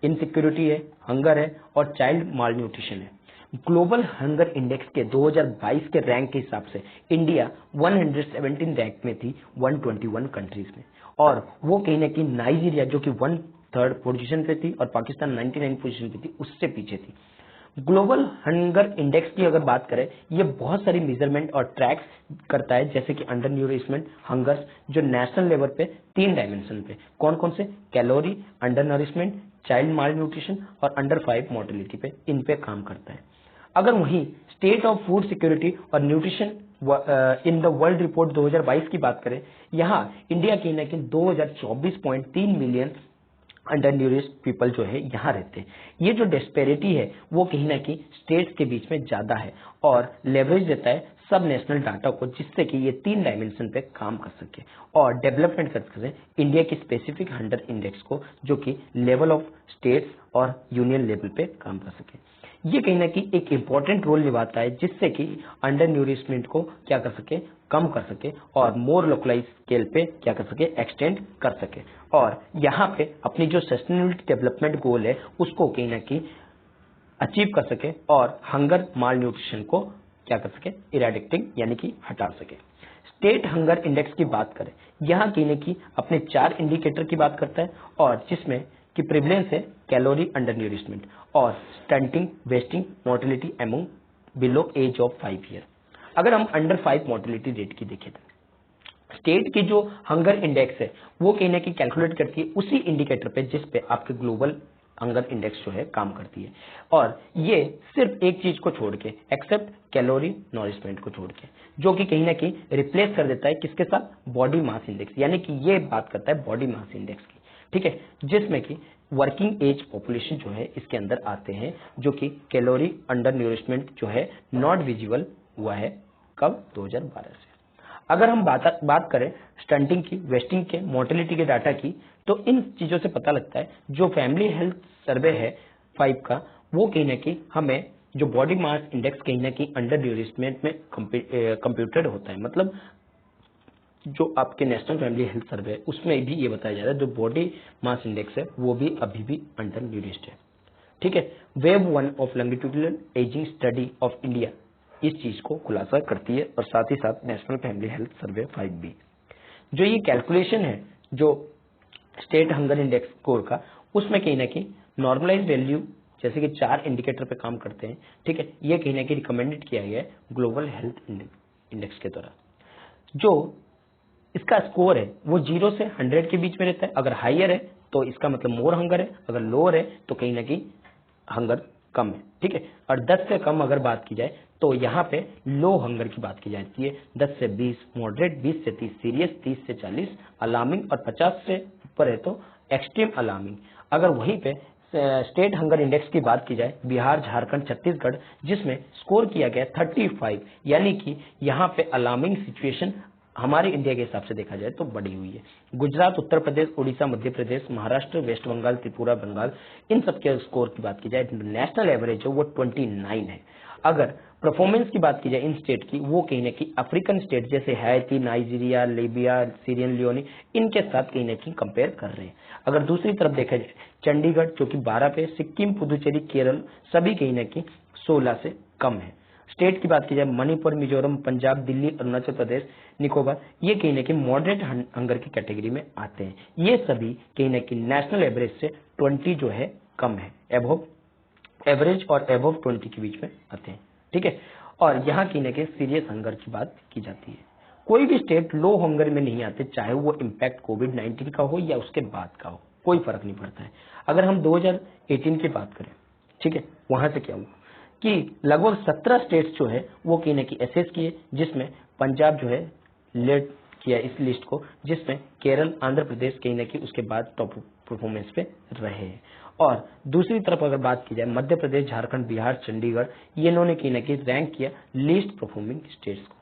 इनसिक्योरिटी है, हंगर है और चाइल्ड माल न्यूट्रिशन है। ग्लोबल हंगर इंडेक्स के 2022 के रैंक के हिसाब से इंडिया 117 रैंक में थी 121 कंट्रीज में, और वो कहीं ना कहीं नाइजीरिया जो कि 1/3 पोजीशन पे थी और पाकिस्तान 99 पोजीशन पे थी उससे पीछे थी। ग्लोबल हंगर इंडेक्स की अगर बात करें, ये बहुत सारी मेजरमेंट और ट्रैक्स करता है, जैसे कि अंडर न्यूरिशमेंट, हंगर्स, जो नेशनल लेवल पे 3 डायमेंशन पे, कौन कौन से, कैलोरी, अंडर नरिशमेंट, चाइल्ड माल न्यूट्रिशन और अंडर 5 मोर्टेलिटी पे, इन पे काम करता है। अगर वहीं स्टेट ऑफ फूड सिक्योरिटी और nutrition in the world report 2022 की बात करें, यहाँ इंडिया की न 2024.3 मिलियन अंडर न्यूरिश्ड पीपल जो है यहाँ रहते हैं। ये जो डिस्पेरिटी है वो कहीं ना कहीं स्टेट्स के बीच में ज्यादा है, और लेवरेज देता है सब नेशनल डाटा को, जिससे कि ये 3 डायमेंशन पे काम कर सके और डेवलपमेंट कर सके इंडिया की स्पेसिफिक हंगर इंडेक्स को, जो कि लेवल ऑफ स्टेट्स और यूनियन लेवल पे काम कर सके। ये कहीं ना कहीं एक इंपॉर्टेंट रोल निभाता है, जिससे कि अंडर न्यूरिशमेंट को क्या कर सके, कम कर सके, और मोर लोकलाइज स्केल पे क्या कर सके, एक्सटेंड कर सके, और यहाँ पे अपनी जो सस्टेनेबिलिटी डेवलपमेंट गोल है उसको कहीं ना कहीं अचीव कर सके, और हंगर माल न्यूट्रिशन को क्या कर सके, इरेडिकेटिंग यानी कि हटा सके। स्टेट हंगर इंडेक्स की बात करें, यहाँ कहीं ना कहीं अपने 4 इंडिकेटर की बात करता है, और जिसमें की प्रिवलेंस है कैलोरी अंडर न्यूरिशमेंट और stunting, wasting, mortality among below age of 5 year. अगर हम अंडर 5 मोर्टेलिटी रेट की देखें तो स्टेट की जो हंगर इंडेक्स है वो कहीं ना कहीं कैलकुलेट करती है उसी इंडिकेटर पे जिस पे आपके ग्लोबल हंगर इंडेक्स जो है काम करती है, और ये सिर्फ एक चीज को छोड़ के, एक्सेप्ट कैलोरी नॉरिशमेंट को छोड़ के, जो कि कहीं ना कहीं रिप्लेस कर देता है किसके साथ, बॉडी मास इंडेक्स, यानी कि ये बात करता है बॉडी मास इंडेक्स की। ठीक है, जिसमें कि वर्किंग एज पॉपुलेशन जो है इसके अंदर आते हैं, जो कि कैलोरी अंडर न्यूरिशमेंट जो है नॉट विजिबल हुआ है कब, 2012 से। अगर हम बात करें स्टंटिंग की, वेस्टिंग के, मोर्टेलिटी के डाटा की, तो इन चीजों से पता लगता है जो फैमिली हेल्थ सर्वे है 5 का, वो कहीं ना कहीं हमें जो बॉडी मास इंडेक्स कहीं ना कहीं अंडर न्यूरिशमेंट में कंप्यूटेड होता है, मतलब जो आपके नेशनल फैमिली हेल्थ सर्वे है उसमें भी ये बताया जा रहा है जो बॉडी मास इंडेक्स है वो भी अभी भी अंडर न्यूरिश्ड है। ठीक है, wave 1 of longitudinal ageing study of India इस चीज को खुलासा करती है, और साथ ही साथ नेशनल फैमिली हेल्थ सर्वे 5 भी, जो ये कैलकुलेशन है जो स्टेट हंगर इंडेक्स स्कोर का, उसमें कहीं ना कहीं नॉर्मलाइज वैल्यू जैसे कि 4 इंडिकेटर पे काम करते हैं। ठीक है, ये कहीं ना कहीं रिकमेंडेड किया गया है ग्लोबल हेल्थ इंडेक्स के द्वारा। जो इसका स्कोर है वो 0 से 100 के बीच में रहता है। अगर हाइयर है तो इसका मतलब मोर हंगर है, अगर लोअर है तो कहीं ना कहीं हंगर कम है। ठीक है, और 10 से कम अगर बात की जाए तो यहाँ पे लो हंगर की बात की जाती है। 10 से 20 मॉडरेट, 20 से 30 सीरियस, 30 से 40 अलार्मिंग और 50 से ऊपर है तो एक्सट्रीम अलार्मिंग। अगर वहीं पे स्टेट हंगर इंडेक्स की बात की जाए, बिहार, झारखंड, छत्तीसगढ़, जिसमें स्कोर किया गया 35, यानी कि यहाँ पे अलार्मिंग सिचुएशन हमारे इंडिया के हिसाब से देखा जाए तो बढ़ी हुई है। गुजरात, उत्तर प्रदेश, उड़ीसा, मध्य प्रदेश, महाराष्ट्र, वेस्ट बंगाल, त्रिपुरा, बंगाल, इन सब के स्कोर की बात की जाए, नेशनल एवरेज है वो 29 है। अगर परफॉर्मेंस की बात की जाए इन स्टेट की, वो कहीं ना कहीं अफ्रीकन स्टेट जैसे Haiti, Nigeria, Libya, Syrian Leone, इनके साथ कहीं ना कहीं कंपेयर कर रहे हैं। अगर दूसरी तरफ देखा जाए, चंडीगढ़ जो कि 12 पे, सिक्किम, पुदुचेरी, केरल सभी कहीं ना कहीं 16 से कम है। स्टेट की बात की जाए, मणिपुर, मिजोरम, पंजाब, दिल्ली, अरुणाचल प्रदेश, निकोबार, ये कहीं ना कहीं मॉडरेट हंगर की कैटेगरी में आते हैं। ये सभी कहीं ना कहीं नेशनल एवरेज से 20 जो है कम है, एबव एवरेज और एबव 20 के बीच में आते हैं, ठीक है। और यहाँ कहीं ना कहीं सीरियस हंगर की बात की जाती है। कोई भी स्टेट लो हंगर में नहीं आते, चाहे वो इम्पैक्ट कोविड-19 का हो या उसके बाद का हो, कोई फर्क नहीं पड़ता है। अगर हम 2018 की बात करें, ठीक है, वहां से क्या हुआ कि लगभग 17 स्टेट्स जो है वो कहीं ना कहीं एसेस किए, जिसमें पंजाब जो है लेड किया इस लिस्ट को, जिसमें केरल, आंध्र प्रदेश कहीं ना कहीं उसके बाद टॉप परफॉर्मेंस पे रहे हैं। और दूसरी तरफ अगर बात की जाए, मध्य प्रदेश, झारखंड, बिहार, चंडीगढ़, ये इन्होंने कहीं ना कहीं रैंक किया लीस्ट परफॉर्मिंग स्टेट्स को।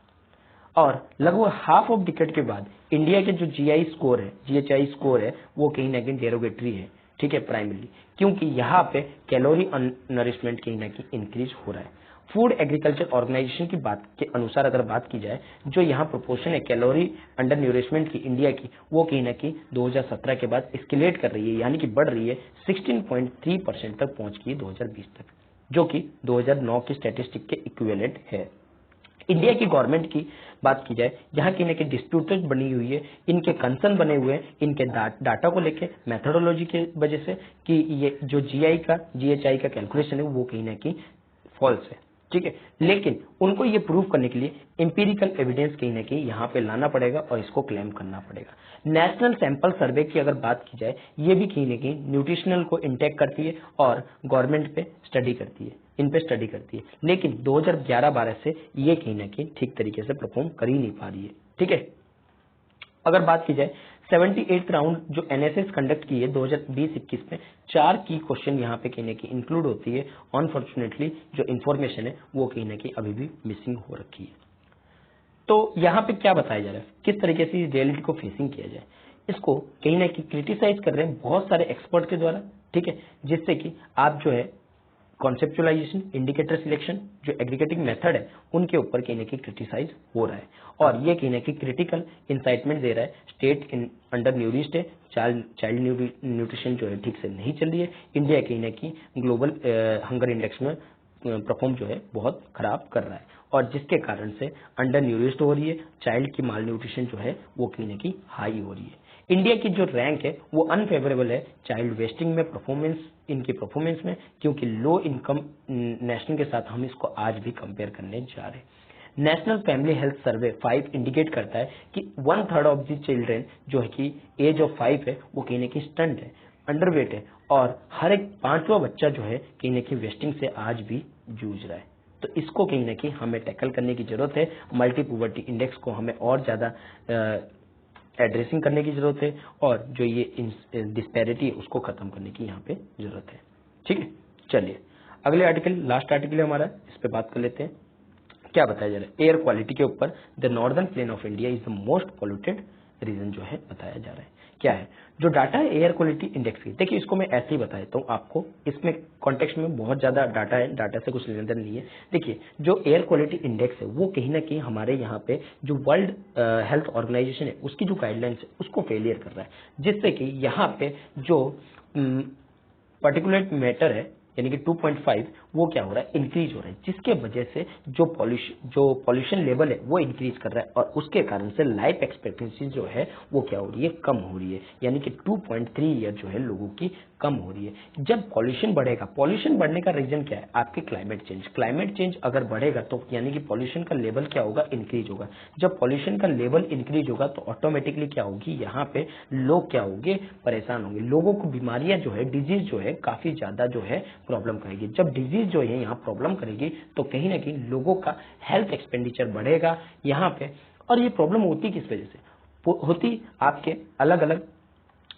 और लगभग हाफ ऑफ डिकेड के बाद इंडिया के जो जीआई स्कोर है, जीएचआई स्कोर है, वो कहीं ना कहीं डेरोगेटरी है, ठीक है, प्राइमरी, क्योंकि यहाँ पे कैलोरी नरिशमेंट कहीं ना कहीं इंक्रीज हो रहा है। फूड एग्रीकल्चर ऑर्गेनाइजेशन की बात के अनुसार अगर बात की जाए, जो यहाँ प्रोपोर्शन है कैलोरी अंडर न्यूरिशमेंट की इंडिया की, वो कहीं ना कहीं 2017 के बाद एस्केलेट कर रही है, यानी कि बढ़ रही है, 16.3% तक पहुंच गई 2020 तक, जो कि 2009 की स्टैटिस्टिक के इक्विवेलेंट है। इंडिया की गवर्नमेंट की बात की जाए, यहाँ की ना डिस्प्यूटेड बनी हुई है, इनके कंसर्न बने हुए हैं इनके डाटा को लेके, मेथोडोलॉजी की वजह से, कि ये जो जीआई का जीएचआई का कैलकुलेशन है वो कहीं ना कहीं फॉल्स है, ठीक है। लेकिन उनको ये प्रूव करने के लिए एम्पिरिकल एविडेंस कहीं ना कहीं यहाँ पे लाना पड़ेगा और इसको क्लेम करना पड़ेगा। नेशनल सैंपल सर्वे की अगर बात की जाए, ये भी कहीं ना कहीं न्यूट्रिशनल को इंटेक करती है और गवर्नमेंट पे स्टडी करती है, इन पे स्टडी करती है, लेकिन 2011-12 से ये कहीं ना कहीं ठीक तरीके से परफॉर्म कर ही नहीं पा रही है, ठीक है। अगर बात की जाए 78th राउंड जो एनएसएस कंडक्ट की है 2020-21 में, 4 की क्वेश्चन यहाँ पे कहीं ना कहीं इंक्लूड होती है। अनफॉर्चुनेटली जो इन्फॉर्मेशन है वो कहीं ना कहीं अभी भी मिसिंग हो रखी है। तो यहाँ पे क्या बताया जा रहा है, किस तरीके से इस रियलिटी को फेसिंग किया जाए, इसको कहीं ना कहीं क्रिटिसाइज कर रहे हैं बहुत सारे एक्सपर्ट के द्वारा, ठीक है, जिससे कि आप जो है कॉन्सेप्चुअलाइजेशन, इंडिकेटर सिलेक्शन, जो एग्रीगेटिंग मेथड है, उनके ऊपर कहीं ना कहीं क्रिटिसाइज हो रहा है। और ये कहीं ना कहीं क्रिटिकल इंसाइटमेंट दे रहा है, स्टेट अंडर न्यूरिश्ड है, चाइल्ड न्यूट्रिशन जो है ठीक से नहीं चल रही है, इंडिया कहीं ना कहीं ग्लोबल हंगर इंडेक्स में परफॉर्म जो है बहुत खराब कर रहा है, और जिसके कारण से अंडर न्यूरिश्ड हो रही है, चाइल्ड की माल न्यूट्रिशन जो है वो कहीं ना कहीं हाई हो रही है। इंडिया की जो रैंक है वो अनफेवरेबल है चाइल्ड वेस्टिंग में, परफॉर्मेंस, इनकी परफॉर्मेंस में, क्योंकि लो इनकम नेशन के साथ हम इसको आज भी कंपेयर करने जा रहे हैं। National family health survey 5 indicate करता है कि 1/3 ऑफ द चिल्ड्रेन जो है कि एज ऑफ 5 है वो कहीं ना कहीं स्टंट है, अंडरवेट है, और हर एक 5वां बच्चा जो है कहीं ना कहीं वेस्टिंग से आज भी जूझ रहा है। तो इसको कहीं ना कहीं हमें टैकल करने की जरूरत है। मल्टी पॉवर्टी इंडेक्स को हमें और ज्यादा एड्रेसिंग करने की जरूरत है, और जो ये डिस्पैरिटी है उसको खत्म करने की यहाँ पे जरूरत है, ठीक है। चलिए अगले आर्टिकल, लास्ट आर्टिकल है हमारा, इस पे बात कर लेते हैं। क्या बताया जा रहा है, एयर क्वालिटी के ऊपर, the northern plain of India is the most polluted region जो है बताया जा रहा है। क्या है जो डाटा है एयर क्वालिटी इंडेक्स की, देखिए इसको मैं ऐसे ही बता देता हूँ आपको, इसमें कॉन्टेक्स्ट में बहुत ज्यादा डाटा है, डाटा से कुछ लेना देना नहीं है। देखिए जो एयर क्वालिटी इंडेक्स है वो कहीं ना कहीं हमारे यहाँ पे जो वर्ल्ड हेल्थ ऑर्गेनाइजेशन है उसकी जो गाइडलाइंस है उसको फेलियर कर रहा है, जिससे कि यहाँ पे जो पर्टिकुलर मैटर है यानी कि 2.5 वो क्या हो रहा है, इंक्रीज हो रहा है, जिसके वजह से जो पॉल्यूशन लेवल है वो इंक्रीज कर रहा है, और उसके कारण से लाइफ एक्सपेक्टेंसी जो है वो क्या हो रही है, कम हो रही है, यानी कि 2.3 ईयर जो है लोगों की कम हो रही है। जब पॉल्यूशन बढ़ेगा, पॉल्यूशन बढ़ने का रीजन क्या है, आपके क्लाइमेट चेंज अगर बढ़ेगा तो यानी कि पॉल्यूशन का लेवल क्या होगा, इंक्रीज होगा। जब पॉल्यूशन का लेवल इंक्रीज होगा तो ऑटोमेटिकली क्या होगी, यहाँ पे लोग क्या होंगे, परेशान होंगे, लोगों को बीमारियां जो है, डिजीज जो है काफी ज्यादा जो है प्रॉब्लम करेगी। जब डिजीज जो है यहाँ प्रॉब्लम करेगी तो कहीं ना कहीं लोगों का हेल्थ एक्सपेंडिचर बढ़ेगा यहाँ पे। और ये प्रॉब्लम होती किस वजह से होती, आपके अलग अलग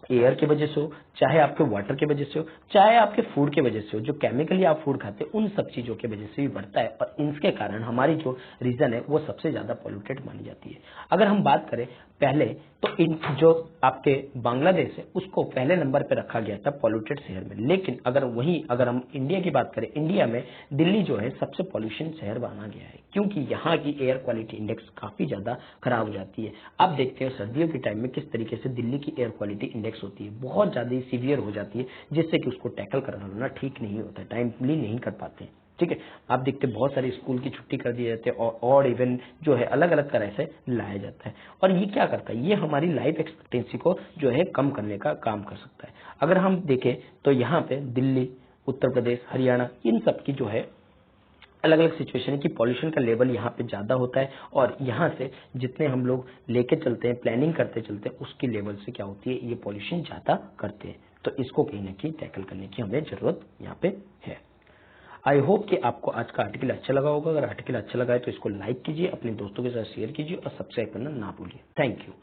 एयर की वजह से हो, चाहे आपके वाटर की वजह से हो, चाहे आपके फूड की वजह से हो, जो केमिकली आप फूड खाते हैं उन सब चीजों की वजह से भी बढ़ता है और इनके कारण हमारी जो रीजन है वो सबसे ज्यादा पॉल्यूटेड मानी जाती है। अगर हम बात करें पहले तो इन जो आपके बांग्लादेश है उसको पहले नंबर पे रखा गया था पॉल्यूटेड शहर में, लेकिन अगर हम इंडिया की बात करें, इंडिया में दिल्ली जो है सबसे पॉल्यूशन शहर माना गया है क्योंकि यहाँ की एयर क्वालिटी इंडेक्स काफी ज्यादा खराब हो जाती है। आप देखते हो सर्दियों के टाइम में किस तरीके से दिल्ली की एयर क्वालिटी इंडेक्स होती है, बहुत ज्यादा सीवियर हो जाती है, जिससे कि उसको टैकल करना ठीक नहीं होता, टाइमली नहीं कर पाते हैं। ठीक है, आप देखते बहुत सारे स्कूल की छुट्टी कर दी जाती है और इवन जो है अलग अलग तरह से लाया जाता है और ये क्या करता है, ये हमारी लाइफ एक्सपेक्टेंसी को जो है कम करने का काम कर सकता है। अगर हम देखें तो यहाँ पे दिल्ली, उत्तर प्रदेश, हरियाणा, इन सब की जो है अलग अलग सिचुएशन है कि पॉल्यूशन का लेवल यहाँ पे ज्यादा होता है और यहाँ से जितने हम लोग लेके चलते हैं, प्लानिंग करते चलते हैं, उसकी लेवल से क्या होती है, ये पॉल्यूशन ज्यादा करते हैं। तो इसको कहीं ना कहीं टैकल करने की हमें जरूरत यहाँ पे है। आई होप कि आपको आज का आर्टिकल अच्छा लगा होगा। अगर आर्टिकल अच्छा लगा है तो इसको लाइक कीजिए, अपने दोस्तों के साथ शेयर कीजिए और सब्सक्राइब करना ना भूलिए। Thank you.